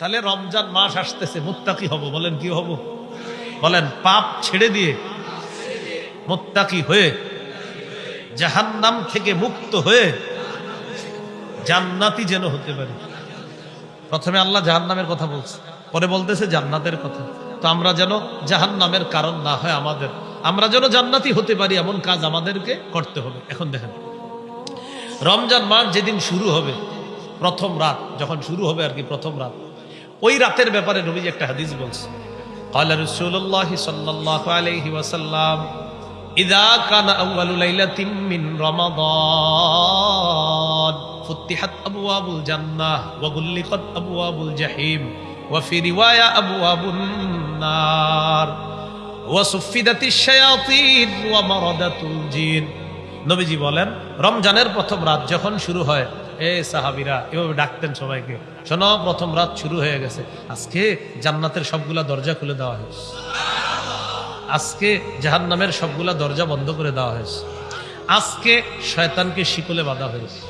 তাহলে রমজান মাস আসতেছে, মুত্তাকি হব। বলেন কি হব? বলেন পাপ ছেড়ে দিয়ে মুত্তাকি হয়ে জাহান্নাম থেকে মুক্ত হয়ে জান্নাতি যেন হতে পারি। প্রথমে আল্লাহ জাহান্নামের কথা বলছে, পরে বলতেছে জান্নাতের কথা। তো আমরা যেন জাহান্নামের কারণ না হয় আমাদের, আমরা যেন জান্নাতি হতে পারি এমন কাজ আমাদেরকে করতে হবে। এখন দেখেন, রমজান মাস যেদিন শুরু হবে, প্রথম রাত যখন শুরু হবে আর কি, প্রথম রাত, ওই রাতের ব্যাপারে নবীজি একটা হাদিস বলছে। قال رسول الله صلى الله عليه وسلم إذا كان أول ليلة من رمضان فتحت أبواب الجنة وغلقت أبواب الجحيم وفي رواية أبواب النار وصفدت الشياطين ومردت الجن। নবীজি বলেন, রমজানের প্রথম রাত যখন শুরু হয়, এ সাহাবীরা এভাবে ডাকতেন সবাইকে, শোনো প্রথম রাত শুরু হয়ে গেছে, আজকে জান্নাতের সবগুলা দরজা খুলে দেওয়া হয়েছে, আজকে জাহান্নামের সবগুলা দরজা বন্ধ করে দেওয়া হয়েছে, আজকে শয়তানকে শিকলে বাঁধা হয়েছে।